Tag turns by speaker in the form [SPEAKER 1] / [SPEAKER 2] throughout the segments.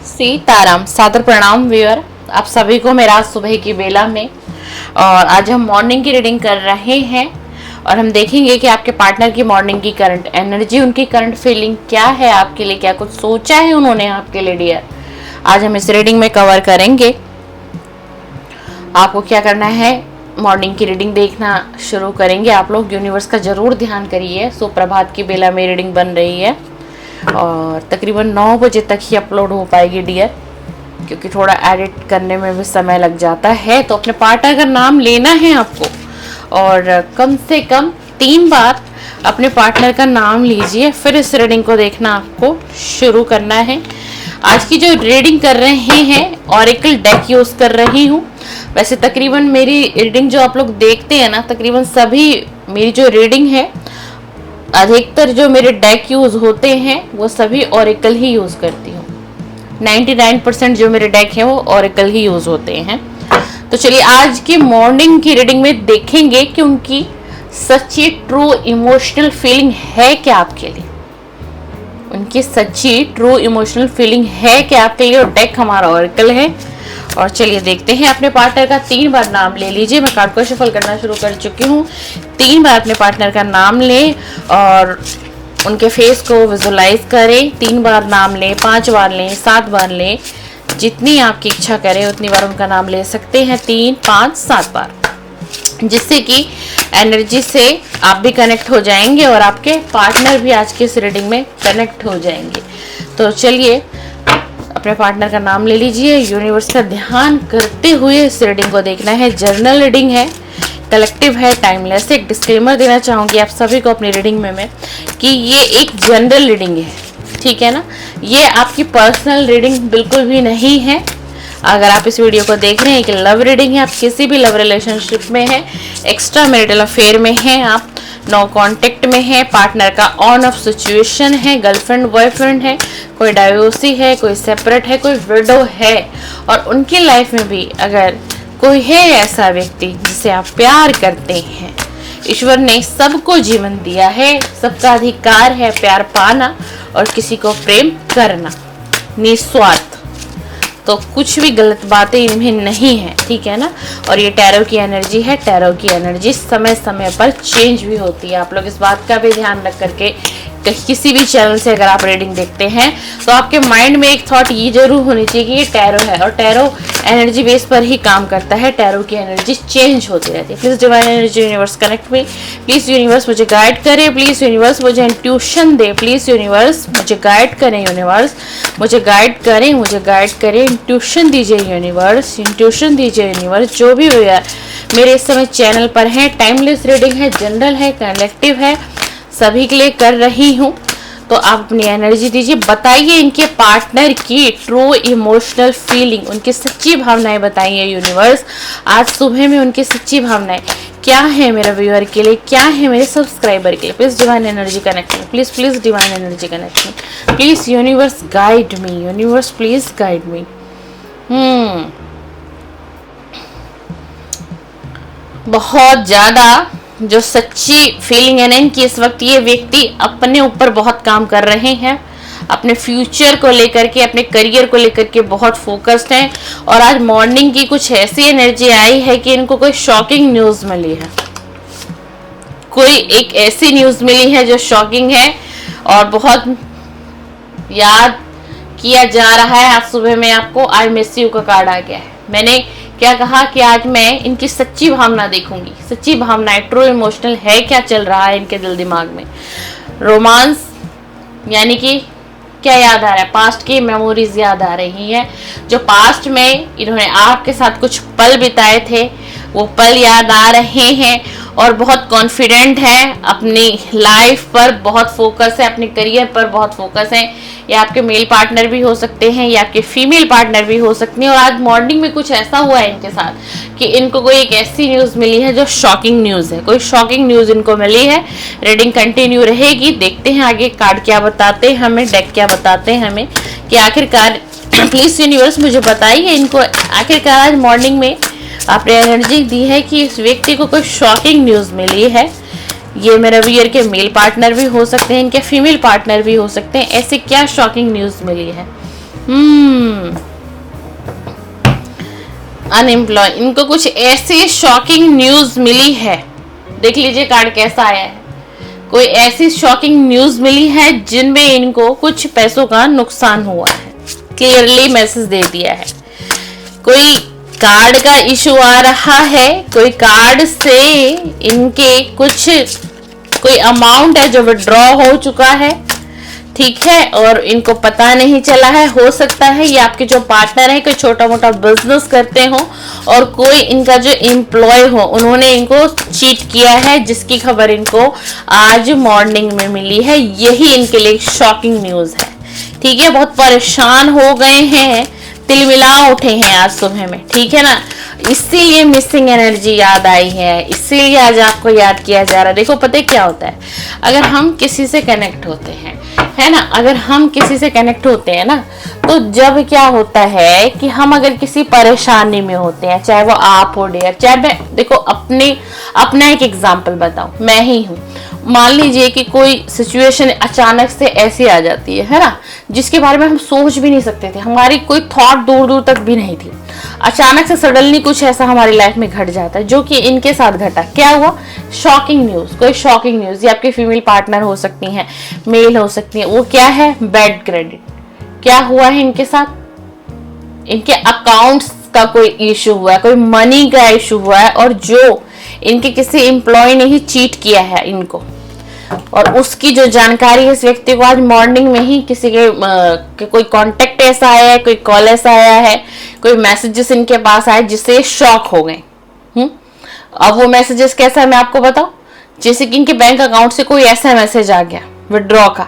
[SPEAKER 1] सीताराम। सादर प्रणाम व्यूअर, आप सभी को मेरा सुबह की बेला में। और आज हम मॉर्निंग की रीडिंग कर रहे हैं और हम देखेंगे कि आपके पार्टनर की मॉर्निंग की करंट एनर्जी, उनकी करंट फीलिंग क्या है आपके लिए, क्या कुछ सोचा है उन्होंने आपके लिए डियर। आज हम इस रीडिंग में कवर करेंगे। आपको क्या करना है, मॉर्निंग की रीडिंग देखना शुरू करेंगे आप लोग। यूनिवर्स का जरूर ध्यान करिए। सुप्रभात की बेला में रीडिंग बन रही है और तकरीबन 9 बजे तक ही अपलोड हो पाएगी डियर, क्योंकि थोड़ा एडिट करने में भी समय लग जाता है। तो अपने पार्टनर का नाम लेना है आपको और कम से कम 3 बार अपने पार्टनर का नाम लीजिए, फिर इस रीडिंग को देखना आपको शुरू करना है। आज की जो रीडिंग कर रहे हैं ऑरेकल डेक यूज कर रही हूँ। वैसे तकरीबन मेरी रीडिंग जो आप लोग देखते हैं ना, तकरीबन सभी मेरी जो रीडिंग है, अधिकतर जो मेरे डेक यूज होते हैं वो सभी ऑरेकल ही यूज करती हूँ। 99% जो मेरे डेक हैं वो ऑरेकल ही यूज होते हैं। तो चलिए आज की मॉर्निंग की रीडिंग में देखेंगे कि उनकी सच्ची ट्रू इमोशनल फीलिंग है क्या आपके लिए, उनकी सच्ची ट्रू इमोशनल फीलिंग है क्या आपके लिए। और डेक हमारा ऑरेकल है। और चलिए देखते हैं। अपने पार्टनर का 3 बार नाम ले लीजिए। मैं कार्ड को शफल करना शुरू कर चुकी हूँ। 3 बार अपने पार्टनर का नाम लें और उनके फेस को विजुलाइज करें। 3 बार नाम लें, 5 बार लें, 7 बार लें, जितनी आपकी इच्छा करें उतनी बार उनका नाम ले सकते हैं। 3, 5, 7 बार, जिससे कि एनर्जी से आप भी कनेक्ट हो जाएंगे और आपके पार्टनर भी आज की इस रीडिंग में कनेक्ट हो जाएंगे। तो चलिए अपने पार्टनर का नाम ले लीजिए। यूनिवर्स का ध्यान करते हुए इस रीडिंग को देखना है। जर्नल रीडिंग है, कलेक्टिव है, टाइमलेस। एक डिस्क्लेमर देना चाहूँगी आप सभी को अपनी रीडिंग में कि ये एक जनरल रीडिंग है, ठीक है ना। ये आपकी पर्सनल रीडिंग बिल्कुल भी नहीं है। अगर आप इस वीडियो को देख रहे हैं कि लव रीडिंग है, आप किसी भी लव रिलेशनशिप में हैं, एक्स्ट्रा मैरिटल अफेयर में हैं, आप नो कांटेक्ट में है, पार्टनर का ऑन ऑफ सिचुएशन है, गर्लफ्रेंड बॉयफ्रेंड है, कोई डाइवोर्सी है, कोई सेपरेट है, कोई विडो है, और उनकी लाइफ में भी अगर कोई है ऐसा व्यक्ति जिसे आप प्यार करते हैं, ईश्वर ने सबको जीवन दिया है, सबका अधिकार है प्यार पाना और किसी को प्रेम करना निस्वार्थ। तो कुछ भी गलत बातें इनमें नहीं है, ठीक है ना। और ये टैरो की एनर्जी है। टैरो की एनर्जी समय समय पर चेंज भी होती है। आप लोग इस बात का भी ध्यान रख करके किसी भी चैनल से अगर आप रीडिंग देखते हैं तो आपके माइंड में एक थॉट ये जरूर होनी चाहिए कि ये टैरो है और टैरो एनर्जी बेस पर ही काम करता है। टैरो की एनर्जी चेंज होती रहती है। Please divine energy universe connect me. Please universe मुझे गाइड करे। प्लीज यूनिवर्स मुझे इंट्यूशन दे। प्लीज यूनिवर्स मुझे गाइड करें। यूनिवर्स मुझे गाइड करें, मुझे गाइड करें। इंट्यूशन दीजिए यूनिवर्स, इंट्यूशन दीजिए यूनिवर्स। जो भी मेरे इस समय चैनल पर है, टाइमलेस रीडिंग है, जनरल है, कलेक्टिव है, सभी के लिए कर रही हूँ। तो आप अपनी एनर्जी दीजिए। बताइए इनके पार्टनर की ट्रू इमोशनल फीलिंग, उनकी सच्ची भावनाएं बताइए यूनिवर्स। आज सुबह में उनकी सच्ची भावनाएं क्या है मेरे व्यूअर के लिए, क्या है मेरे सब्सक्राइबर के लिए। Please divine energy connect me. Please please divine energy connect me. Please universe guide me. Universe please guide me. बहुत ज्यादा जो सच्ची फीलिंग है ना इनकी इस वक्त, ये व्यक्ति अपने ऊपर बहुत काम कर रहे हैं, अपने फ्यूचर को लेकर के, अपने करियर को लेकर के बहुत फोकस्ड हैं। और आज मॉर्निंग की कुछ ऐसी एनर्जी आई है कि इनको कोई शॉकिंग न्यूज मिली है, कोई एक ऐसी न्यूज मिली है जो शॉकिंग है और बहुत याद किया जा रहा है। आज सुबह में आपको आई मिस यू का कार्ड आ गया है। मैंने क्या कहा कि आज मैं इनकी सच्ची भावना देखूंगी। सच्ची भावनाएं, ट्रू इमोशनल है, क्या चल रहा है इनके दिल दिमाग में। रोमांस यानी कि क्या याद आ रहा है, पास्ट की मेमोरीज याद आ रही हैं। जो पास्ट में इन्होंने आपके साथ कुछ पल बिताए थे वो पल याद आ रहे हैं और बहुत कॉन्फिडेंट है अपनी लाइफ पर, बहुत फोकस है, अपने करियर पर बहुत फोकस है। ये आपके मेल पार्टनर भी हो सकते हैं या आपके फीमेल पार्टनर भी हो सकती हैं। और आज मॉर्निंग में कुछ ऐसा हुआ है इनके साथ कि इनको कोई एक ऐसी न्यूज़ मिली है जो शॉकिंग न्यूज़ है। कोई शॉकिंग न्यूज़ इनको मिली है। रीडिंग कंटिन्यू रहेगी। देखते हैं आगे कार्ड क्या बताते हैं हमें, डेक क्या बताते हैं हमें कि आखिरकार प्लीज यूनिवर्स मुझे बताइए इनको आखिरकार आज मॉर्निंग में आपने एनर्जी दी है कि इस व्यक्ति को कोई शॉकिंग न्यूज़ मिली है। ये मेरे व्यूअर के मेल पार्टनर भी हो सकते हैं, इनके फीमेल पार्टनर भी हो सकते हैं। ऐसे क्या शॉकिंग न्यूज़ मिली है अनएम्प्लॉय, इनको कुछ ऐसी शॉकिंग न्यूज मिली है। देख लीजिए कार्ड कैसा आया है। कोई ऐसी शॉकिंग न्यूज मिली है जिनमें इनको कुछ पैसों का नुकसान हुआ है। क्लियरली मैसेज दे दिया है। कोई कार्ड का इशू आ रहा है, कोई कार्ड से इनके कुछ कोई अमाउंट है जो विड्रॉ हो चुका है, ठीक है, और इनको पता नहीं चला है। हो सकता है ये आपके जो पार्टनर है कोई छोटा मोटा बिजनेस करते हो और कोई इनका जो एम्प्लॉय हो उन्होंने इनको चीट किया है, जिसकी खबर इनको आज मॉर्निंग में मिली है। यही इनके लिए शॉकिंग न्यूज है, ठीक है। बहुत परेशान हो गए हैं, तिलमिला उठे हैं आज सुबह में, ठीक है ना। इसीलिए मिसिंग एनर्जी याद आई है, इसीलिए आज आपको याद किया जा रहा है। देखो पता है क्या होता है, अगर हम किसी से कनेक्ट होते हैं, है ना, अगर हम किसी से कनेक्ट होते हैं ना, तो जब क्या होता है कि हम अगर किसी परेशानी में होते हैं, चाहे वो आप हो डियर, चाहे मैं, देखो अपना एक एग्जांपल बताऊं, मैं ही हूं। मान लीजिए कि कोई सिचुएशन अचानक से ऐसी आ जाती है ना, जिसके बारे में हम सोच भी नहीं सकते थे, हमारी कोई थॉट दूर दूर तक भी नहीं थी। अचानक से सडनली कुछ ऐसा हमारी लाइफ में घट जाता है, जो कि इनके साथ घटा। क्या हुआ? शॉकिंग न्यूज, कोई शॉकिंग न्यूज। ये आपके फीमेल पार्टनर हो सकती हैं, मेल हो सकती है। वो क्या है? Bad credit. क्या हुआ है इनके साथ? इनके अकाउंट्स का कोई इशू हुआ है, कोई मनी का इशू हुआ है, और जो इनके किसी एम्प्लॉय ने ही चीट किया है इनको, और उसकी जो जानकारी है इस व्यक्ति को आज मॉर्निंग में ही किसी के कोई कांटेक्ट ऐसा आया है, कोई कॉल ऐसा आया है, कोई मैसेजेस इनके पास आए जिससे शॉक हो गए। अब वो मैसेजेस कैसा है मैं आपको बताऊं। जैसे कि इनके बैंक अकाउंट से कोई ऐसा मैसेज आ गया विड्रॉ का,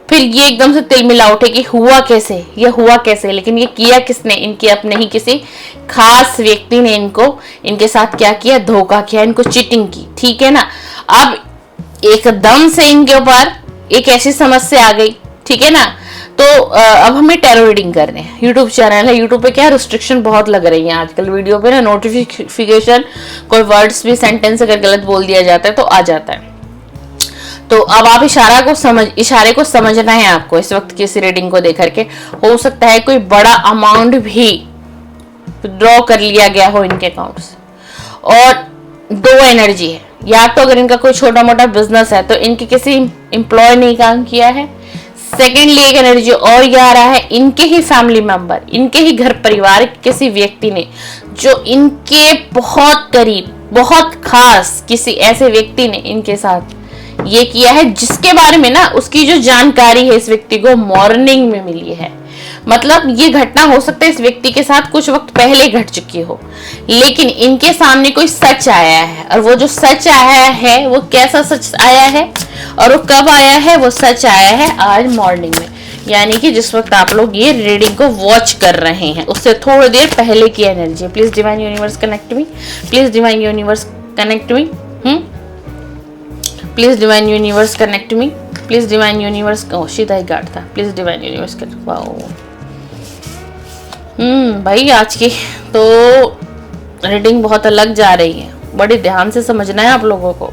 [SPEAKER 1] फिर ये एकदम से तिलमिला उठे कि हुआ कैसे, ये हुआ कैसे, लेकिन ये किया किसने? इनके अपने ही किसी खास व्यक्ति ने इनको, इनके साथ क्या किया? धोखा किया, इनको चीटिंग की, ठीक है ना। अब एकदम से इनके ऊपर एक ऐसी समस्या आ गई, ठीक है ना। तो अब हमें टैरो रीडिंग करने हैं। यूट्यूब चैनल है, यूट्यूब पे क्या रिस्ट्रिक्शन बहुत लग रही है आजकल वीडियो पे ना, नोटिफिकेशन, कोई वर्ड्स भी, सेंटेंस अगर गलत बोल दिया जाता है तो आ जाता है। तो अब आप इशारे को समझना है आपको इस वक्त की इस रीडिंग को देख करके। हो सकता है कोई बड़ा अमाउंट भी ड्रॉ कर लिया गया हो इनके अकाउंट से। और दो एनर्जी है, या तो अगर इनका कोई छोटा मोटा बिजनेस है तो इनके किसी एम्प्लॉय ने काम किया है। सेकेंडली एक एनर्जी और ये आ रहा है, इनके ही फैमिली मेंबर, इनके ही घर परिवार किसी व्यक्ति ने, जो इनके बहुत करीब, बहुत खास किसी ऐसे व्यक्ति ने इनके साथ ये किया है, जिसके बारे में ना उसकी जो जानकारी है इस व्यक्ति को मॉर्निंग में मिली है। मतलब ये घटना हो सकता है इस व्यक्ति के साथ कुछ वक्त पहले घट चुकी हो, लेकिन इनके सामने कोई सच आया है, और वो जो सच आया है वो कैसा सच आया है और वो कब आया है? वो सच आया है आज मॉर्निंग में, यानी कि जिस वक्त आप लोग ये रीडिंग को वॉच कर रहे हैं उससे थोड़ी देर पहले की energy. Please divine universe connect me, please divine universe connect me, please divine universe connect me, please divine universe. सीधा ही गार्ड था। Please divine universe connect. Wow, भाई आज की तो रीडिंग बहुत अलग जा रही है, बड़ी ध्यान से समझना है आप लोगों को।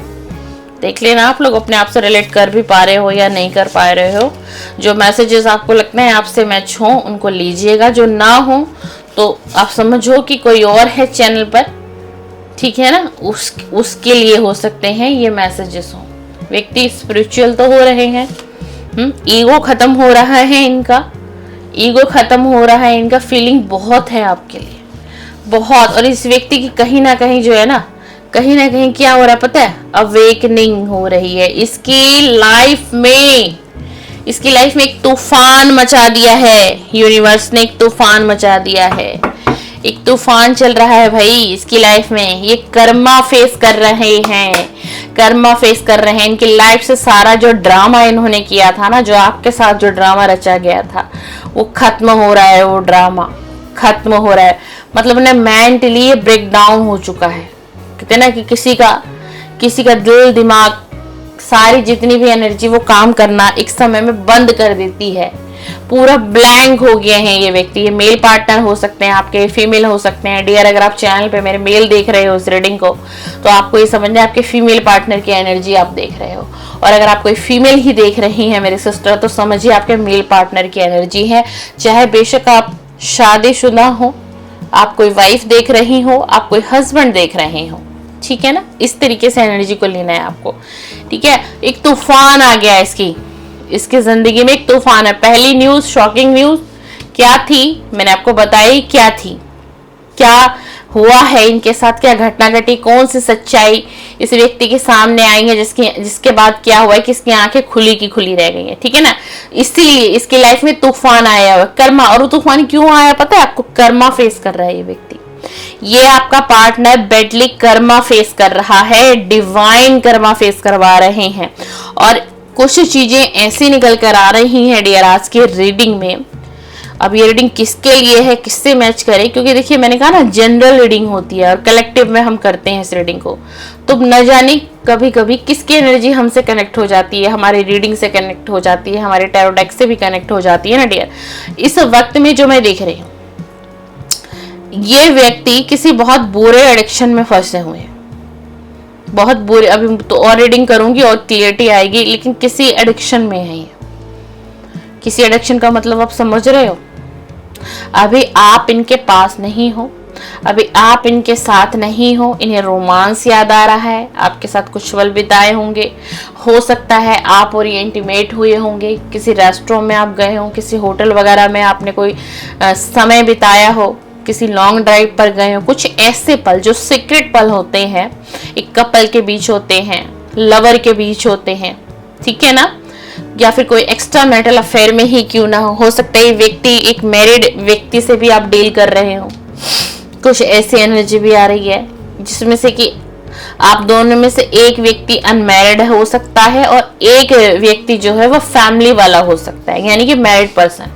[SPEAKER 1] देख लेना आप लोग अपने आप से रिलेट कर भी पा रहे हो या नहीं कर पा रहे हो। जो मैसेजेस आपको लगता है आपसे मैच हो उनको लीजिएगा, जो ना हो तो आप समझो कि कोई और है चैनल पर, ठीक है ना, उसके लिए हो सकते हैं ये मैसेजेस हो। व्यक्ति स्पिरिचुअल तो हो रहे हैं, ईगो खत्म हो रहा है इनका, ईगो खत्म हो रहा है इनका। फीलिंग बहुत है आपके लिए, बहुत। और इस व्यक्ति की कहीं ना कहीं जो है ना, कहीं ना कहीं क्या हो रहा है पता है? अवेकनिंग हो रही है इसकी लाइफ में। इसकी लाइफ में एक तूफान मचा दिया है, यूनिवर्स ने एक तूफान मचा दिया है। एक तूफान चल रहा है भाई इसकी लाइफ में। ये कर्मा फेस कर रहे हैं, कर्मा फेस कर रहे हैं। इनकी लाइफ से सारा जो ड्रामा इन्होंने किया था ना, जो आपके साथ जो ड्रामा रचा गया था, वो खत्म हो रहा है। वो ड्रामा खत्म हो रहा है, मतलब ना मेंटली ब्रेक डाउन हो चुका है। कहते ना कि किसी का दिल दिमाग, सारी जितनी भी एनर्जी वो काम करना एक समय में बंद कर देती है। पूरा ब्लैंक हो गए हैं ये व्यक्ति। ये मेल पार्टनर हो सकते हैं आपके, फीमेल हो सकते हैं। डियर, अगर आप चैनल पे मेरे मेल देख रहे हो इस रीडिंग को, तो आपको ये समझना है आपके फीमेल पार्टनर की एनर्जी आप देख रहे हो। और अगर आप कोई फीमेल ही देख रही है मेरी सिस्टर, तो समझिए आपके मेल पार्टनर की एनर्जी है। चाहे बेशक आप शादीशुदा हो, आप कोई वाइफ देख रही हो, आप कोई हस्बैंड देख रहे हो, ठीक है ना। इस तरीके से एनर्जी को लेना है आपको, ठीक है। एक तूफान आ गया इसकी जिंदगी में, एक तूफान है। पहली न्यूज, शॉकिंग न्यूज क्या थी, मैंने आपको बताई क्या थी, क्या हुआ है इनके साथ, क्या घटना घटी, कौन सी सच्चाई इस व्यक्ति के सामने आई है, जिसके बाद क्या हुआ है कि इसकी आंखें खुली की खुली रह गई है, ठीक है ना। इसीलिए इसकी लाइफ में तूफान आया हुआ, कर्मा। और वो तूफान क्यों आया पता है आपको? कर्मा फेस कर रहा है ये व्यक्ति। ये आपका पार्टनर बेडली कर्मा फेस कर रहा है, डिवाइन कर्मा फेस करवा रहे हैं। और कुछ चीजें ऐसी निकल कर आ रही हैं डियर आज की रीडिंग में। अब ये रीडिंग किसके लिए है, किससे मैच करे, क्योंकि देखिए मैंने कहा ना जनरल रीडिंग होती है और कलेक्टिव में हम करते हैं इस रीडिंग को। तो न जाने कभी कभी किसकी एनर्जी हमसे कनेक्ट हो जाती है, हमारी रीडिंग से कनेक्ट हो जाती है, हमारे टैरो डेक से भी कनेक्ट हो जाती है ना डियर। इस वक्त में जो मैं देख रही हूँ, ये व्यक्ति किसी बहुत बुरे एडिक्शन में फंसे हुए हैं, बहुत बुरे। अभी तो और रीडिंग करूंगी और क्लियरिटी आएगी, लेकिन किसी एडिक्शन में है ये। किसी एडिक्शन का मतलब आप समझ रहे हो। अभी आप इनके पास नहीं हो, अभी आप इनके साथ नहीं हो, इन्हें रोमांस याद आ रहा है, आपके साथ कुछ पल बिताए होंगे। हो सकता है आप और ये इंटीमेट हुए होंगे, किसी रेस्टोरेंट में आप गए हो, किसी होटल वगैरह में आपने कोई समय बिताया हो, किसी लॉन्ग ड्राइव पर गए हो। कुछ ऐसे पल जो सीक्रेट पल होते हैं, एक कपल के बीच होते हैं, लवर के बीच होते हैं, ठीक है ना। या फिर कोई एक्स्ट्रा मैरिटल अफेयर में ही क्यों ना हो सकता है व्यक्ति एक मैरिड व्यक्ति से भी आप डील कर रहे हो। कुछ ऐसी एनर्जी भी आ रही है जिसमें से कि आप दोनों में से एक व्यक्ति अनमैरिड हो सकता है और एक व्यक्ति जो है वो फैमिली वाला हो सकता है, यानी कि मैरिड पर्सन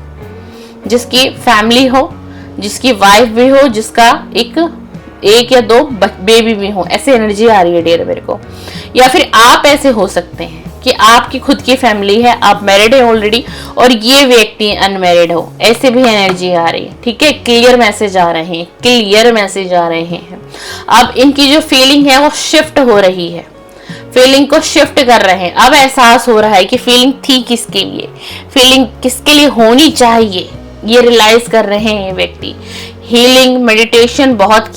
[SPEAKER 1] जिसकी फैमिली हो, जिसकी वाइफ भी हो, जिसका एक या दो बेबी भी हो। ऐसी एनर्जी आ रही है डियर मेरे को। या फिर आप ऐसे हो सकते हैं कि आपकी खुद की फैमिली है, आप मैरिड है ऑलरेडी और ये व्यक्ति अनमैरिड हो, ऐसे भी एनर्जी आ रही है, ठीक है। क्लियर मैसेज आ रहे हैं, क्लियर मैसेज आ रहे हैं। अब इनकी जो फीलिंग है वो शिफ्ट हो रही है, फीलिंग को शिफ्ट कर रहे हैं। अब एहसास हो रहा है कि फीलिंग थी किसके लिए, फीलिंग किसके लिए होनी चाहिए, ये रियलाइज कर रहे हैं ये व्यक्ति। हीलिंग मेडिटेशन बहुत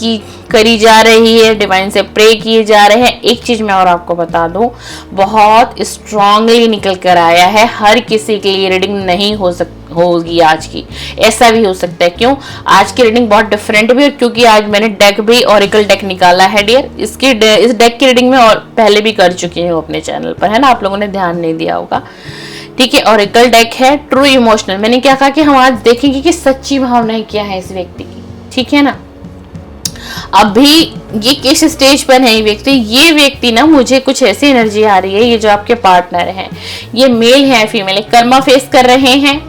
[SPEAKER 1] करी जा रही है, डिवाइन से प्रे किए जा रहे हैं। एक चीज मैं और आपको बता दूं, बहुत स्ट्रांगली निकल कर आया है। हर किसी के लिए रीडिंग नहीं होगी आज की, ऐसा भी हो सकता है। क्यों? आज की रीडिंग बहुत डिफरेंट भी है, क्योंकि आज मैंने डेक भी ऑरिकल डेक निकाला है डियर। इस डेक की रीडिंग में और पहले भी कर चुकी हूँ अपने चैनल पर, है ना, आप लोगों ने ध्यान नहीं दिया होगा, ठीक है। ऑरिकल डेक है ट्रू इमोशनल। मैंने क्या कहा कि हम आज देखेंगे कि सच्ची भावनाएं क्या है इस व्यक्ति की, ठीक है ना। अभी ये किस स्टेज पर है ये व्यक्ति ना, मुझे कुछ ऐसी एनर्जी आ रही है, ये जो आपके पार्टनर है, ये मेल है फीमेल है, कर्मा फेस कर रहे हैं,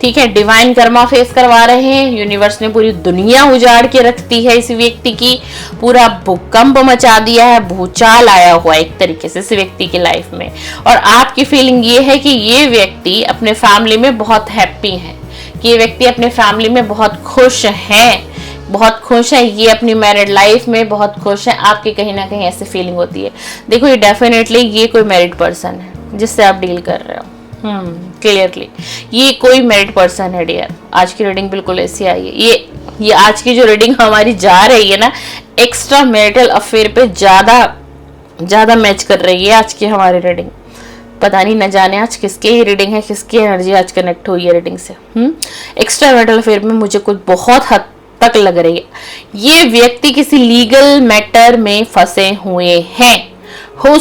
[SPEAKER 1] ठीक है। डिवाइन कर्मा फेस करवा रहे हैं। यूनिवर्स ने पूरी दुनिया उजाड़ के रख दी है इस व्यक्ति की, पूरा भूकंप मचा दिया है, भूचाल आया हुआ एक तरीके से इस व्यक्ति की लाइफ में। और आपकी फीलिंग ये है कि ये व्यक्ति अपने फैमिली में बहुत हैप्पी है, कि ये व्यक्ति अपने फैमिली में बहुत खुश है, बहुत खुश है, ये अपनी मैरिड लाइफ में बहुत खुश है। आपकी कहीं ना कहीं ऐसी फीलिंग होती है। देखो ये डेफिनेटली ये कोई मैरिड पर्सन है जिससे आप डील कर रहे हो, क्लियरली ये कोई मैरिड पर्सन है डियर। आज की रीडिंग बिल्कुल ऐसी आई है। ये आज की जो रीडिंग हमारी जा रही है ना, एक्स्ट्रा मैरिटल अफेयर पे ज्यादा मैच कर रही है आज की हमारी रीडिंग। पता नहीं न जाने आज किसकी ही रीडिंग है, किसकी एनर्जी आज कनेक्ट हुई है रीडिंग से। एक्स्ट्रा मैरिटल अफेयर में मुझे कुछ बहुत हद तक लग रही है ये व्यक्ति किसी लीगल मैटर में फंसे हुए हैं। हो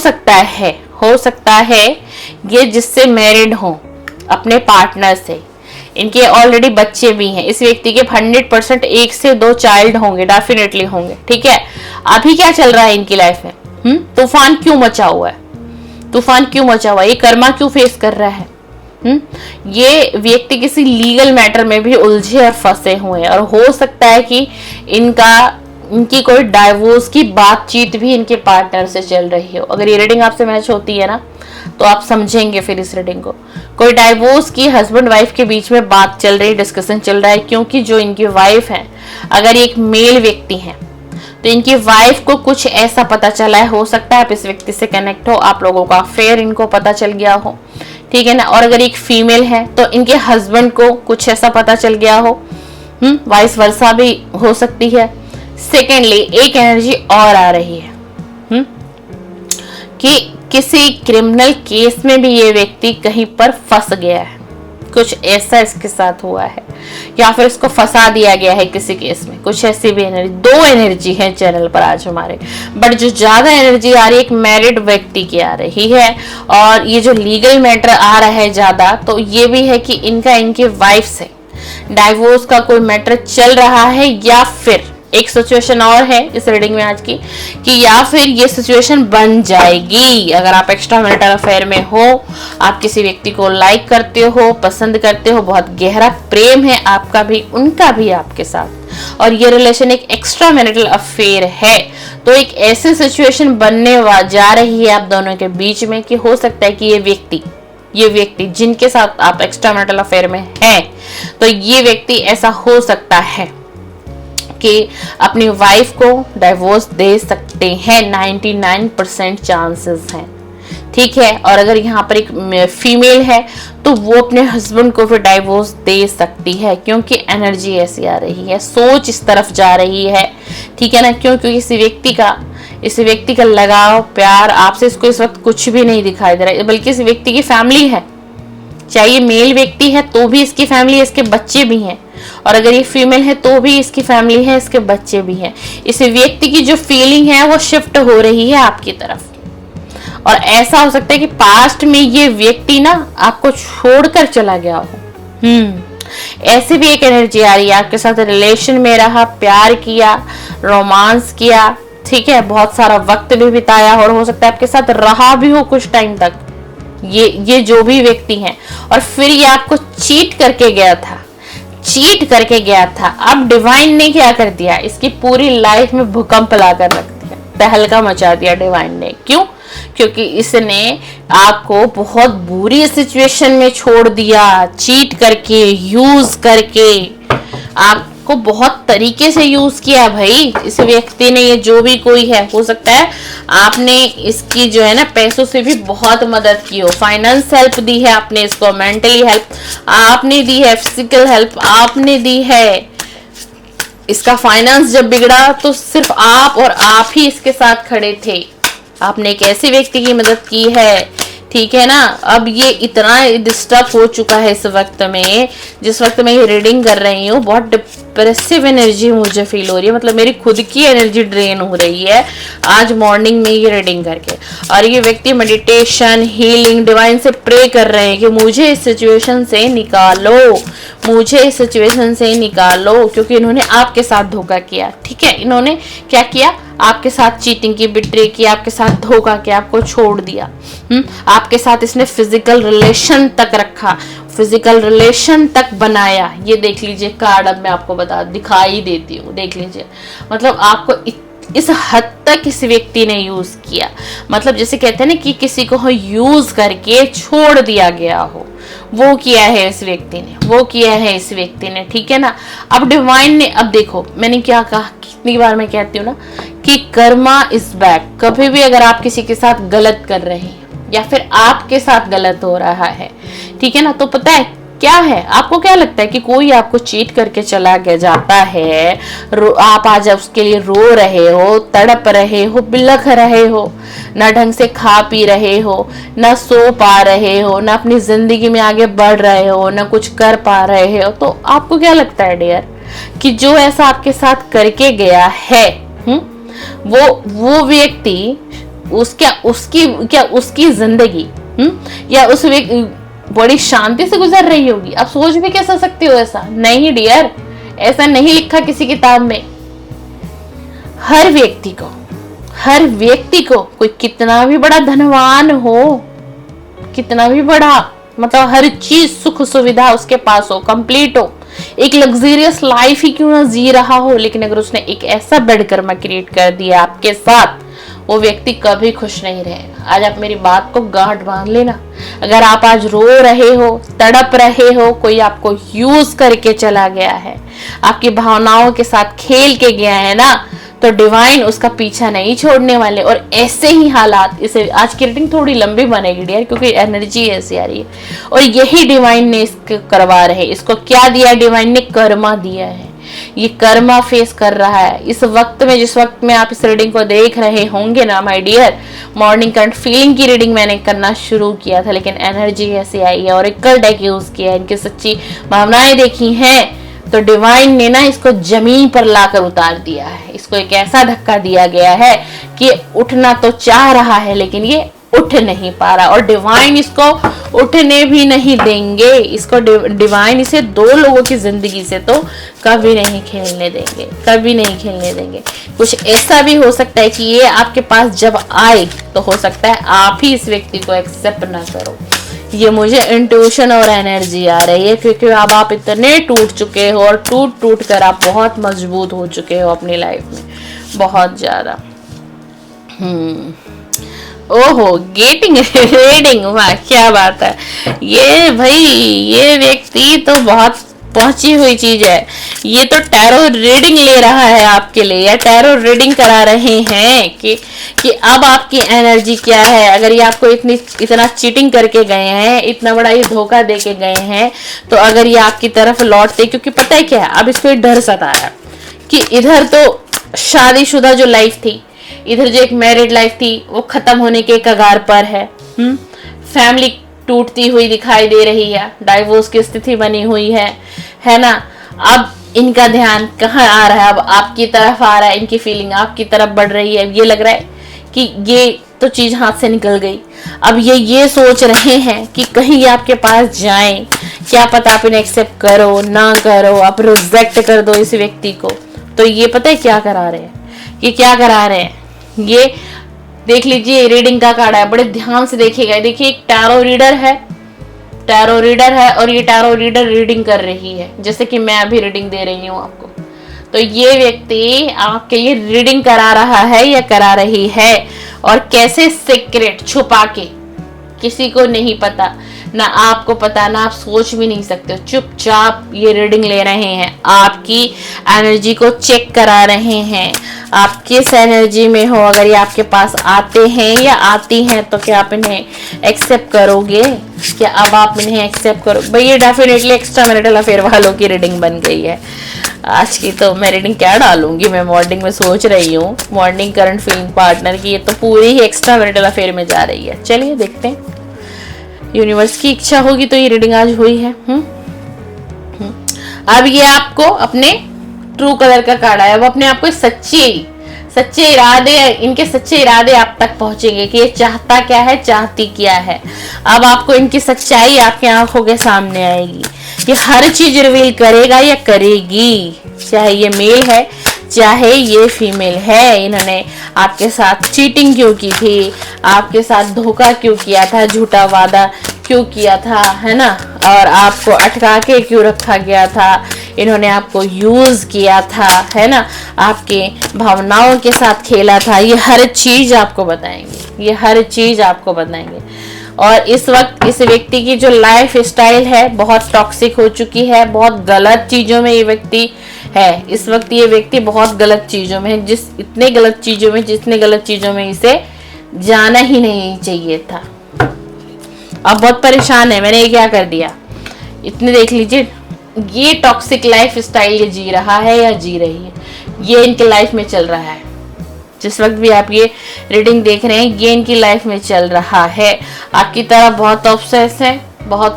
[SPEAKER 1] सकता है ये जिससे मैरिड हो अपने पार्टनर से, इनके ऑलरेडी बच्चे भी हैं। इस व्यक्ति के 100% 1 से 2 चाइल्ड होंगे, डेफिनेटली होंगे, ठीक है। अभी क्या चल रहा है इनकी लाइफ में? तूफान क्यों मचा हुआ है? ये कर्मा क्यों फेस कर रहा है? ये व्यक्ति किसी लीगल मैटर में भी उलझे और फंसे हुए हैं। और हो सकता है कि इनका इनकी कोई डाइवोर्स की बातचीत भी इनके पार्टनर से चल रही हो। अगर ये रीडिंग आपसे मैच होती है ना तो आप समझेंगे फिर इस रीडिंग को। कोई डाइवोर्स की हस्बैंड वाइफ के बीच में बात चल रही, डिस्कशन चल रहा है, क्योंकि जो इनकी वाइफ है, अगर एक मेल व्यक्ति है तो इनकी वाइफ को कुछ ऐसा पता चला है, हो सकता है आप इस व्यक्ति से कनेक्ट हो, आप लोगों का अफेयर इनको पता चल गया हो, ठीक है ना। और अगर एक फीमेल है तो इनके हस्बैंड को कुछ ऐसा पता चल गया हो, वाइस वर्सा भी हो सकती है। सेकेंडली एक एनर्जी और आ रही है कि किसी क्रिमिनल केस में भी ये व्यक्ति कहीं पर फंस गया है, कुछ ऐसा इसके साथ हुआ है, या फिर इसको फंसा दिया गया है किसी केस में, कुछ ऐसी भी एनर्जी। दो एनर्जी है चैनल पर आज हमारे, बट जो ज्यादा एनर्जी आ रही है एक मैरिड व्यक्ति की आ रही है। और ये जो लीगल मैटर आ रहा है ज्यादा, तो ये भी है कि इनका इनकी वाइफ से डाइवोर्स का कोई मैटर चल रहा है, या फिर एक सिचुएशन और है इस रीडिंग में आज की कि या फिर ये सिचुएशन बन जाएगी। अगर आप एक्स्ट्रा मैरिटल अफेयर में हो, आप किसी व्यक्ति को लाइक करते हो, पसंद करते हो, बहुत गहरा प्रेम है आपका भी उनका भी आपके साथ, और ये रिलेशन एक एक्स्ट्रा मैरिटल अफेयर है, तो एक ऐसी सिचुएशन बनने जा रही है आप दोनों के बीच में कि हो सकता है कि ये व्यक्ति जिनके साथ आप एक्स्ट्रा मैरिटल अफेयर में हैं, तो ये व्यक्ति ऐसा हो सकता है कि अपनी वाइफ को डाइवोर्स दे सकते हैं। 99% चांसेस हैं, ठीक है। और अगर यहाँ पर एक फीमेल है तो वो अपने हस्बैंड को फिर डाइवोर्स दे सकती है, क्योंकि एनर्जी ऐसी आ रही है, सोच इस तरफ जा रही है, ठीक है ना। क्योंकि इस व्यक्ति का लगाव, प्यार आपसे इसको इस वक्त कुछ भी नहीं दिखाई दे रहा है, बल्कि इस व्यक्ति की फैमिली है, चाहे ये मेल व्यक्ति है तो भी इसकी फैमिली है, इसके बच्चे भी हैं, और अगर ये फीमेल है तो भी इसकी फैमिली है, इसके बच्चे भी हैं। इस व्यक्ति की जो फीलिंग है वो शिफ्ट हो रही है आपकी तरफ, और ऐसा हो सकता है कि पास्ट में ये व्यक्ति ना आपको छोड़कर चला गया हो। ऐसे भी एक एनर्जी आ रही है, आपके साथ रिलेशन में रहा, प्यार किया, रोमांस किया, ठीक है, बहुत सारा वक्त भी बिताया, और हो सकता है आपके साथ रहा भी हो कुछ टाइम तक ये जो भी व्यक्ति है, और फिर ये आपको चीट करके गया था। अब डिवाइन ने क्या कर दिया, इसकी पूरी लाइफ में भूकंप लाकर रख दिया, तहलका मचा दिया डिवाइन ने। क्यों? क्योंकि इसने आपको बहुत बुरी सिचुएशन में छोड़ दिया, चीट करके, यूज करके, आपको बहुत तरीके से यूज किया भाई इस व्यक्ति ने। ये जो भी कोई है, हो सकता है आपने इसकी जो है ना पैसों से भी बहुत मदद की हो, फाइनेंस हेल्प दी है आपने इसको, मेंटली हेल्प आपने दी है, फिजिकल हेल्प आपने दी है। इसका फाइनेंस जब बिगड़ा तो सिर्फ आप और आप ही इसके साथ खड़े थे, आपने एक ऐसे व्यक्ति की मदद की है, ठीक है ना। अब ये इतना डिस्टर्ब हो चुका है इस वक्त में, जिस वक्त मैं ये रीडिंग कर रही हूँ, बहुत डिप्रेसिव एनर्जी मुझे फील हो रही है, मतलब मेरी खुद की एनर्जी ड्रेन हो रही है आज मॉर्निंग में ये रीडिंग करके। और ये व्यक्ति मेडिटेशन, हीलिंग, डिवाइन से प्रे कर रहे हैं कि मुझे इस सिचुएशन से निकालो, क्योंकि इन्होंने आपके साथ धोखा किया, ठीक है। इन्होंने क्या किया, आपके साथ चीटिंग की, बिट्रे की, आपके साथ धोखा किया, आपको छोड़ दिया। आपके साथ इसने फिजिकल रिलेशन तक रखा, फिजिकल रिलेशन तक बनाया। ये देख लीजिए कार्ड, अब मैं आपको दिखाई देती हूँ, देख लीजिए। मतलब आपको इस हद तक इस व्यक्ति ने यूज किया, मतलब जैसे कहते हैं ना कि किसी को यूज करके छोड़ दिया गया हो, वो किया है इस व्यक्ति ने, ठीक है ना। अब डिवाइन ने, अब देखो मैंने क्या कहा, कितनी बार मैं कहती हूँ ना कि कर्मा इज बैक। कभी भी अगर आप किसी के साथ गलत कर रहे हैं या फिर आपके साथ गलत हो रहा है, ठीक है ना, तो पता है क्या है, आपको क्या लगता है कि कोई आपको चीट करके चला गया जाता है, आप आज उसके लिए रो रहे हो, तड़प रहे हो, बिलख रहे हो, ना ढंग से खा पी रहे हो, ना सो पा रहे हो, ना अपनी जिंदगी में आगे बढ़ रहे हो, ना कुछ कर पा रहे हो, तो आपको क्या लगता है डियर कि जो ऐसा आपके साथ करके गया है, वो व्यक्ति उसकी जिंदगी या उस व्यक्ति बड़ी शांति से गुजर रही होगी? आप सोच भी कैसे सकते हो ऐसा? नहीं डियर, ऐसा नहीं लिखा किसी किताब में। हर व्यक्ति को कोई कितना भी बड़ा धनवान हो, कितना भी बड़ा, मतलब हर चीज सुख सुविधा उसके पास हो, कंप्लीट हो, एक लग्जरियस लाइफ ही क्यों ना जी रहा हो, लेकिन अगर उसने एक ऐसा बैड कर्मा क्रिएट कर दिया आपके साथ, वो व्यक्ति कभी खुश नहीं रहेगा। आज आप मेरी बात को गांठ बांध लेना। अगर आप आज रो रहे हो, तड़प रहे हो, कोई आपको यूज करके चला गया है, आपकी भावनाओं के साथ खेल के गया है ना, तो डिवाइन उसका पीछा नहीं छोड़ने वाले। और ऐसे ही हालात, इसे आज की रीडिंग थोड़ी लंबी बनेगी डियर, क्योंकि एनर्जी ऐसी आ रही है और यही डिवाइन ने इसको करवा रहे। इसको क्या दिया डिवाइन ने? कर्मा दिया है। ये कर्मा फेस कर रहा है इस वक्त में, जिस वक्त में आप इस रीडिंग को देख रहे होंगे ना my dear. Morning current feeling की रीडिंग मैंने करना शुरू किया था, लेकिन एनर्जी ऐसी आई है और एक डेक यूज किया है, इनकी सच्ची भावनाएं देखी हैं, तो डिवाइन ने ना इसको जमीन पर लाकर उतार दिया है। इसको एक ऐसा धक्का दिया गया है कि उठना तो चाह रहा है, लेकिन ये उठ नहीं पा रहा, और डिवाइन इसको उठने भी नहीं देंगे। इसको डिवाइन इसे 2 लोगों की जिंदगी से तो कभी नहीं खेलने देंगे, कभी नहीं खेलने देंगे। कुछ ऐसा भी हो सकता है कि ये आपके पास जब आए तो हो सकता है आप ही इस व्यक्ति को एक्सेप्ट ना करो। ये मुझे इंट्यूशन और एनर्जी आ रही है, क्योंकि अब आप इतने टूट चुके हो और टूट टूट कर आप बहुत मजबूत हो चुके हो अपनी लाइफ में, बहुत ज्यादा। ओहो, गेटिंग रीडिंग, वाह क्या बात है। ये भाई, ये व्यक्ति तो बहुत पहुंची हुई चीज है। ये तो टैरो रीडिंग ले रहा है आपके लिए, या टैरो रीडिंग करा रहे हैं कि अब आपकी एनर्जी क्या है। अगर ये आपको इतना चीटिंग करके गए हैं, इतना बड़ा ये धोखा दे के गए हैं, तो अगर ये आपकी तरफ लौटते, क्योंकि पता है क्या है, अब इसको डर सता रहा है कि इधर तो शादीशुदा जो लाइफ थी, इधर जो एक मैरिड लाइफ थी, वो खत्म होने के कगार पर है। फैमिली टूटती हुई दिखाई दे रही है, डाइवोर्स की स्थिति बनी हुई है ना। अब इनका ध्यान कहाँ आ रहा है? अब आपकी तरफ आ रहा है, इनकी फीलिंग आपकी तरफ बढ़ रही है। ये लग रहा है कि ये तो चीज हाथ से निकल गई। अब ये सोच रहे हैं कि कहीं ये आपके पास जाएं, क्या पता आप इन्हें एक्सेप्ट करो ना करो, आप रिजेक्ट कर दो इस व्यक्ति को। तो ये पता है क्या करा रहे हैं? ये क्या करा रहे हैं? ये देख लीजिए, रीडिंग का कार्ड है, बड़े ध्यान से देखिएगा। देखिए, एक टैरो रीडर है, टैरो रीडर है, और ये टैरो रीडर रीडिंग कर रही है, जैसे कि मैं अभी रीडिंग दे रही हूँ आपको। तो ये व्यक्ति आपके लिए रीडिंग करा रहा है या करा रही है, और कैसे सीक्रेट छुपा के, किसी को नहीं पता, ना आपको पता, ना आप सोच भी नहीं सकते, चुपचाप ये रीडिंग ले रहे हैं, आपकी एनर्जी को चेक करा रहे हैं। आप किस एनर्जी में हो, अगर ये आपके पास आते हैं या आती हैं, तो क्या आप इन्हें एक्सेप्ट करोगे? क्या अब आप इन्हें एक्सेप्ट करो? भाई ये डेफिनेटली एक्स्ट्रा मैरिटल अफेयर वालों की रीडिंग बन गई है आज की। तो मैं रीडिंग क्या डालूंगी, मैं मॉर्निंग में सोच रही हूँ, मॉर्निंग करंट फीलिंग पार्टनर की, ये तो पूरी ही एक्स्ट्रा मैरिटल अफेयर में जा रही है। चलिए देखते हैं, यूनिवर्स की इच्छा होगी तो ये रीडिंग आज हुई है। अब ये आपको अपने ट्रू कलर का कार्ड आया, वो अपने आप को सच्चे इरादे, इनके सच्चे इरादे आप तक पहुंचेंगे कि ये चाहता क्या है, चाहती क्या है। अब आपको इनकी सच्चाई आपकी आंखों के सामने आएगी। ये हर चीज रिवील करेगा या करेगी, चाहे ये मेल है चाहे ये फीमेल है। इन्होंने आपके साथ चीटिंग क्यों की थी, आपके साथ धोखा क्यों किया था, झूठा वादा क्यों किया था, है ना, और आपको अटका के क्यों रखा गया था, इन्होंने आपको यूज किया था, है ना, आपके भावनाओं के साथ खेला था। ये हर चीज आपको बताएंगे, ये हर चीज आपको बताएंगे। और इस वक्त इस व्यक्ति की जो लाइफ स्टाइल है बहुत टॉक्सिक हो चुकी है, बहुत गलत चीजों में ये व्यक्ति है। इस वक्त ये व्यक्ति बहुत गलत चीजों में है, जितने गलत चीजों में इसे जाना ही नहीं चाहिए था। अब बहुत परेशान है, मैंने ये क्या कर दिया, इतने देख लीजिए। ये टॉक्सिक लाइफ स्टाइल ये जी रहा है या जी रही है, ये इनके लाइफ में चल रहा है। जिस वक्त भी आप ये रीडिंग देख रहे हैं, ये इनकी लाइफ में चल रहा है। आपकी तरफ बहुत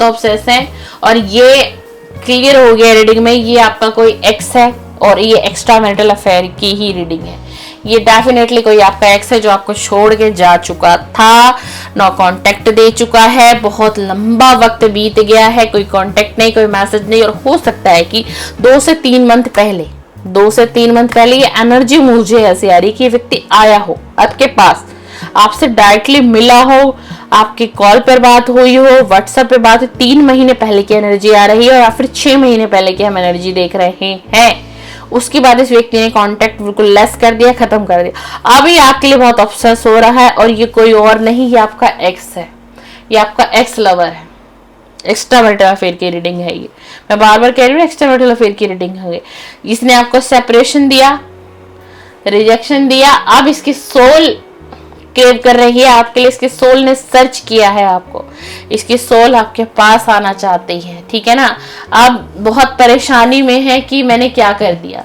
[SPEAKER 1] ऑब्सेस है, और ये क्लियर हो गया रीडिंग में, ये आपका कोई एक्स है और ये एक्स्ट्रा मैरिटल अफेयर की ही रीडिंग है। ये डेफिनेटली कोई आपका एक्स है जो आपको छोड़ के जा चुका था, नो कांटेक्ट दे चुका है, बहुत लंबा वक्त बीत गया है, कोई कांटेक्ट नहीं, कोई मैसेज नहीं। और हो सकता है कि 2 से 3 मंथ पहले ये एनर्जी मुझे ऐसी आ रही कि ये व्यक्ति आया हो आपके पास, आपसे डायरेक्टली मिला हो, आपकी कॉल पर बात हुई हो, व्हाट्सएप पे बात, 3 महीने पहले की एनर्जी आ रही है और फिर 6 महीने पहले की हम एनर्जी देख रहे हैं। उसके बाद इस व्यक्ति ने कांटेक्ट बिल्कुल लेस कर दिया, खत्म कर दिया। अभी आपके लिए बहुत अफसोस हो रहा है और ये कोई और नहीं, ये आपका एक्स है, ये आपका एक्स लवर है। एक्स्ट्रा मैरिटल अफेयर की रीडिंग है ये, मैं बार बार कह रही हूँ, एक्स्ट्रा मैरिटल अफेयर की रीडिंग है। इसने आपको सेपरेशन दिया, रिजेक्शन दिया, अब इसकी सोल क्रेव कर रही है आपके लिए, इसकी सोल ने सर्च किया है आपको, इसकी सोल आपके पास आना चाहती है, ठीक है ना। अब बहुत परेशानी में है कि मैंने क्या कर दिया,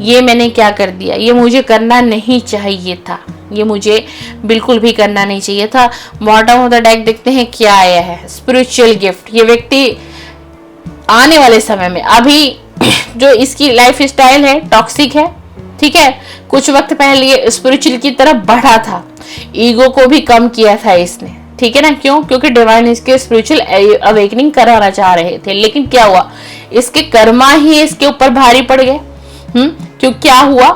[SPEAKER 1] ये मैंने क्या कर दिया, ये मुझे करना नहीं चाहिए था, ये मुझे बिल्कुल भी करना नहीं चाहिए था। बॉटम ऑफ द डेक देखते हैं क्या आया है, स्पिरिचुअल गिफ्ट। ये व्यक्ति आने वाले समय में, अभी जो इसकी लाइफ स्टाइल है टॉक्सिक है, ठीक है। कुछ वक्त पहले ये स्पिरिचुअल की तरफ बढ़ा था, ईगो को भी कम किया था इसने, ठीक है ना। क्यों? क्योंकि डिवाइन इसके स्पिरिचुअल अवेकनिंग कराना चाह रहे थे, लेकिन क्या हुआ, इसके कर्मा ही इसके ऊपर भारी पड़ गए। क्यों? क्या हुआ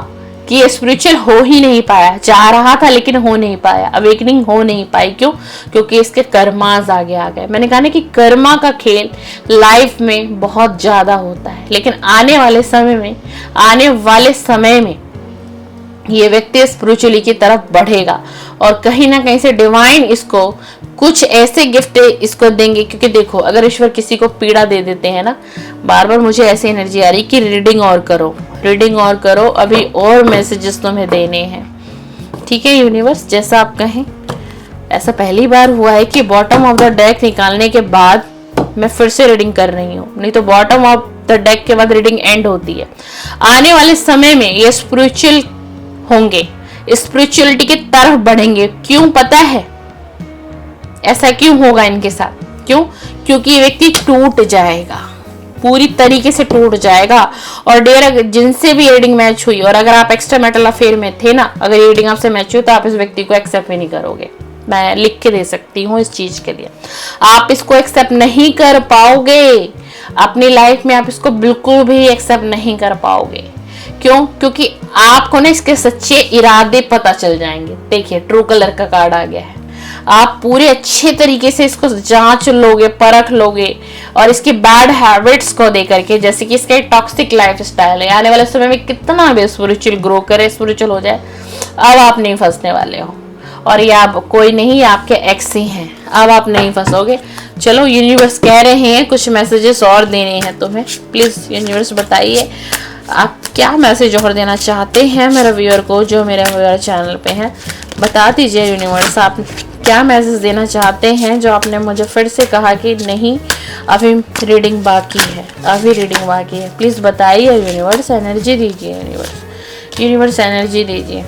[SPEAKER 1] कि ये स्पिरिचुअल हो ही नहीं पाया, चाह रहा था लेकिन हो नहीं पाया, अवेकनिंग हो नहीं पाई। क्यों? क्योंकि इसके कर्मास आगे आ गए। मैंने कहा ना कि कर्मा का खेल लाइफ में बहुत ज्यादा होता है, लेकिन आने वाले समय में ये व्यक्ति स्पिरिचुअली की तरफ बढ़ेगा और कहीं ना कहीं से डिवाइन इसको कुछ ऐसे गिफ्ट इसको देंगे। क्योंकि देखो, अगर ईश्वर किसी को पीड़ा दे देते हैं ना, बार बार मुझे ऐसी एनर्जी आ रही कि रीडिंग और करो, रीडिंग और करो, अभी और मैसेजेस तुम्हें देने हैं, ठीक है यूनिवर्स, जैसा आप कहें। ऐसा पहली बार हुआ है कि बॉटम ऑफ द डेक निकालने के बाद मैं फिर से रीडिंग कर रही हूँ, नहीं तो बॉटम ऑफ द डेक के बाद रीडिंग एंड होती है। आने वाले समय में ये स्पिरिचुअल होंगे, स्पिरिचुअलिटी की तरफ बढ़ेंगे। क्यों पता है ऐसा क्यों होगा इनके साथ? क्यों? क्योंकि ये व्यक्ति टूट जाएगा, पूरी तरीके से टूट जाएगा। और डियर, जिनसे भी रीडिंग मैच हुई, और अगर आप एक्स्ट्रा मैरिटल अफेयर में थे ना, अगर ये रीडिंग आपसे मैच हुई तो आप इस व्यक्ति को एक्सेप्ट ही नहीं करोगे। मैं लिख के दे सकती हूँ इस चीज के लिए, आप इसको एक्सेप्ट नहीं कर पाओगे अपनी लाइफ में, आप इसको बिल्कुल भी एक्सेप्ट नहीं कर पाओगे। क्यों? क्योंकि आपको ना इसके सच्चे इरादे पता चल जाएंगे। देखिए, ट्रू कलर का कार्ड आ गया है, आप पूरे अच्छे तरीके से इसको जांच लोगे, परख लोगे, और इसकी बैड हैबिट्स को दे करके, जैसे कि इसका टॉक्सिक लाइफ स्टाइल है, आने वाले समय में कितना भी स्पिरिचुअल ग्रो करे, स्पिरिचुअल हो जाए, अब आप नहीं फंसने वाले हो। और ये आप कोई नहीं, आपके एक्स ही हैं, अब आप नहीं फंसोगे। चलो, यूनिवर्स कह रहे हैं कुछ मैसेजेस और देने हैं तुम्हें, प्लीज यूनिवर्स बताइए आप क्या मैसेज और देना चाहते हैं मेरे व्यूअर को, जो मेरे व्यूअर चैनल पे हैं। बता दीजिए यूनिवर्स, आप क्या मैसेज देना चाहते हैं, जो आपने मुझे फिर से कहा कि नहीं अभी रीडिंग बाकी है, अभी रीडिंग बाकी है। प्लीज बताइए यूनिवर्स, एनर्जी दीजिए यूनिवर्स, यूनिवर्स एनर्जी दीजिए।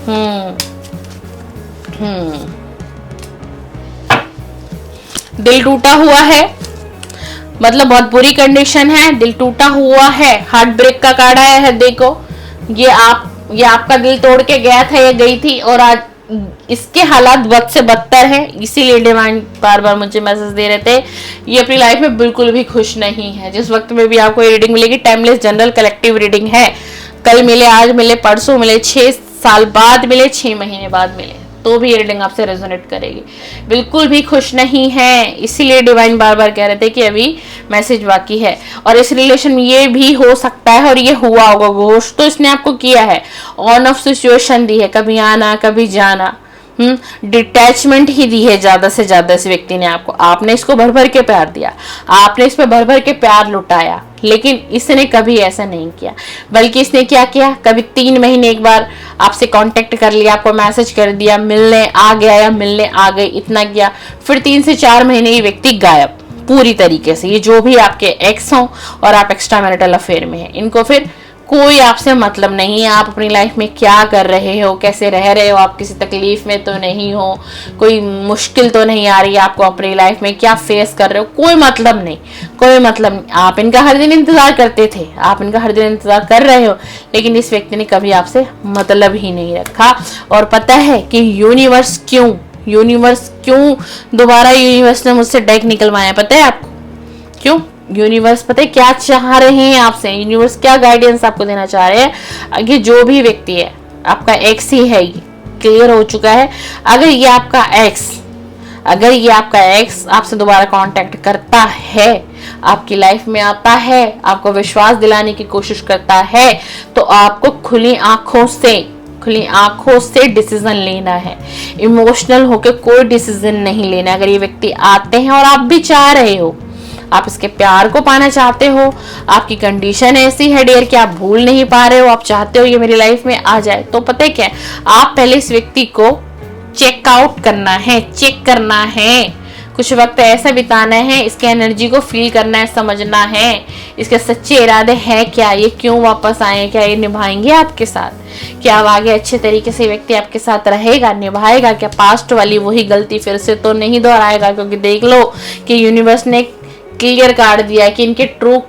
[SPEAKER 1] दिल टूटा हुआ है, मतलब बहुत बुरी कंडीशन है, दिल टूटा हुआ है, हार्ट ब्रेक का कार्ड आया है। देखो, ये आपका दिल तोड़ के गया था, ये गई थी, और आज इसके हालात बद से बदतर है। इसीलिए डिवाइन बार बार मुझे मैसेज दे रहे थे, ये अपनी लाइफ में बिल्कुल भी खुश नहीं है। जिस वक्त में भी आपको ये रीडिंग मिलेगी, टाइमलेस जनरल कलेक्टिव रीडिंग है, कल मिले, आज मिले, परसों मिले, 6 साल बाद मिले, 6 महीने बाद मिले, तो भी ये रीडिंग आपसे रेजोनेट करेगी। बिल्कुल भी खुश नहीं है, इसीलिए डिवाइन बार बार कह रहे थे कि अभी मैसेज बाकी है। और इस रिलेशन में ये भी हो सकता है, और ये हुआ होगा, घोष तो इसने आपको किया है, ऑन ऑफ सिचुएशन दी है, कभी आना कभी जाना, डिटैचमेंट ही दी है ज्यादा से ज्यादा इस व्यक्ति ने आपको। आपने इसको भर भर के प्यार दिया, आपने इस पे भर भर के प्यार लुटाया, लेकिन इसने कभी ऐसा नहीं किया। बल्कि इसने क्या किया, कभी 3 महीने एक बार आपसे कांटेक्ट कर लिया, आपको मैसेज कर दिया, मिलने आ गया या मिलने आ गई, इतना किया, फिर 3 से 4 महीने ये व्यक्ति गायब पूरी तरीके से। ये जो भी आपके एक्स हो और आप एक्स्ट्रा मैरिटल अफेयर में है, इनको फिर कोई आपसे मतलब नहीं है। आप अपनी लाइफ में क्या कर रहे हो, कैसे रह रहे हो, आप किसी तकलीफ में तो नहीं हो, कोई मुश्किल तो नहीं आ रही है आपको अपनी लाइफ में, क्या फेस कर रहे हो, कोई मतलब नहीं, कोई मतलब नहीं। आप इनका हर दिन इंतजार करते थे, आप इनका हर दिन इंतजार कर रहे हो, लेकिन इस व्यक्ति ने कभी आपसे मतलब ही नहीं रखा। और पता है कि यूनिवर्स क्यों दोबारा यूनिवर्स ने मुझसे डेक निकलवाया, पता है आपको क्यों? यूनिवर्स पता है क्या चाह रहे हैं आपसे, यूनिवर्स क्या गाइडेंस आपको देना चाह रहे हैं कि जो भी व्यक्ति है आपका एक्स ही है, क्लियर हो चुका है। अगर ये आपका एक्स आपसे दोबारा कांटेक्ट करता है, आपकी लाइफ में आता है, आपको विश्वास दिलाने की कोशिश करता है, तो आपको खुली आंखों से डिसीजन लेना है। इमोशनल होकर कोई डिसीजन नहीं लेना। अगर ये व्यक्ति आते हैं और आप भी चाह रहे हो, आप इसके प्यार को पाना चाहते हो, आपकी कंडीशन ऐसी है डियर कि आप भूल नहीं पा रहे हो, आप चाहते हो ये मेरी लाइफ में आ जाए, तो पता है क्या, आप पहले इस व्यक्ति को चेक करना है, कुछ वक्त ऐसा बिताना है, इसके एनर्जी को फील करना है, समझना है, इसके सच्चे इरादे हैं क्या, ये क्यों वापस आए, क्या ये निभाएंगे आपके साथ, क्या अब आगे अच्छे तरीके से व्यक्ति आपके साथ रहेगा, निभाएगा, क्या पास्ट वाली वही गलती फिर से तो नहीं दोहराएगा। क्योंकि देख लो कि यूनिवर्स ने क्लियर कर दिया कि इनके ट्रू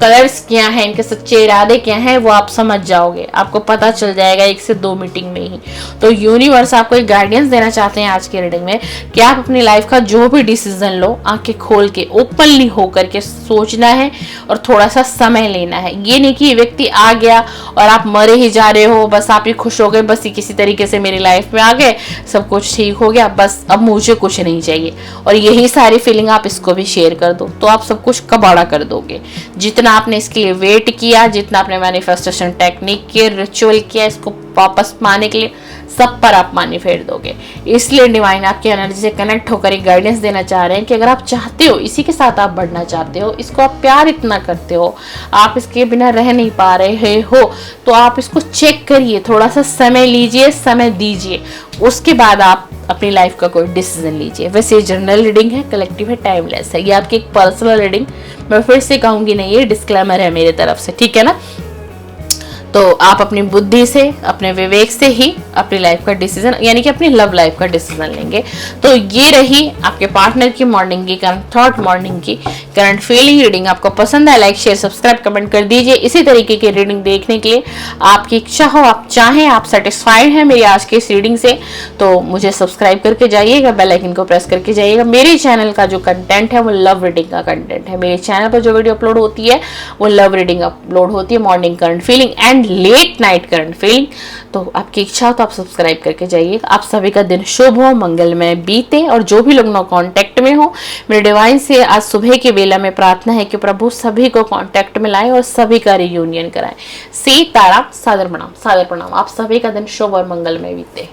[SPEAKER 1] कलर्स क्या हैं, इनके सच्चे इरादे क्या हैं, वो आप समझ जाओगे, आपको पता चल जाएगा 1 से 2 मीटिंग में ही। तो यूनिवर्स आपको एक गाइडेंस देना चाहते हैं आज की रीडिंग में कि आप अपनी लाइफ का जो भी डिसीजन लो, आंखें खोल के ओपनली होकर के सोचना है और थोड़ा सा समय लेना है। ये नहीं कि व्यक्ति आ गया और आप मरे ही जा रहे हो, बस आप ही खुश हो गए, बस ये किसी तरीके से मेरी लाइफ में आ गए, सब कुछ ठीक हो गया, बस अब मुझे कुछ नहीं चाहिए, और यही सारी फीलिंग आप इसको भी शेयर कर दो, तो आप सब कुछ कबाड़ा कर दोगे। जितना आपने इसके लिए वेट किया, जितना आपने मैनिफेस्टेशन टेक्निक किए, रिचुअल किया इसको वापस पाने के लिए, सब पर आप मानी फेर दोगे। इसलिए डिवाइन आपकी एनर्जी से कनेक्ट होकर एक गाइडेंस देना चाह रहे हैं कि अगर आप चाहते हो, इसी के साथ आप बढ़ना चाहते हो, इसको आप प्यार इतना करते हो, आप इसके बिना रह नहीं पा रहे हो, तो आप इसको चेक करिए, थोड़ा सा समय लीजिए, समय दीजिए, उसके बाद आप अपनी लाइफ का कोई डिसीजन लीजिए। वैसे ये जनरल रीडिंग है, कलेक्टिव है, टाइमलेस है, ये आपकी एक पर्सनल रीडिंग, मैं फिर से कहूंगी नहीं, ये डिस्क्लेमर है मेरे तरफ से, ठीक है ना। तो आप अपनी बुद्धि से, अपने विवेक से ही अपनी लाइफ का डिसीजन, यानी कि अपनी लव लाइफ का डिसीजन लेंगे। तो ये रही आपके पार्टनर की मॉर्निंग की थॉट, मॉर्निंग की करंट फीलिंग रीडिंग। आपको पसंद है, लाइक शेयर सब्सक्राइब कमेंट कर दीजिए। इसी तरीके की रीडिंग देखने के लिए आपकी इच्छा हो, आप चाहें, आप सेटिस्फाइड हैं मेरी आज की इस रीडिंग से, तो मुझे सब्सक्राइब करके जाइएगा, बेल आइकन को प्रेस करके जाइएगा। मेरे चैनल का जो कंटेंट है वो लव रीडिंग का कंटेंट है। मेरे चैनल पर जो वीडियो अपलोड होती है वो लव रीडिंग अपलोड होती है, morning current feeling and let night current feeling. तो आपकी इच्छा हो तो आप सब्सक्राइब करके जाइए। आप सभी का दिन शुभ हो, मंगलमय बीते, और जो भी लोग नो कांटेक्ट में हो, मेरे डिवाइन से आज सुबह की बेला में प्रार्थना है कि प्रभु सभी को कांटेक्ट में लाए और सभी का रियूनियन कराए। सीताराम, सादर प्रणाम, सादर प्रणाम। आप सभी का दिन शुभ और मंगलमय बीते।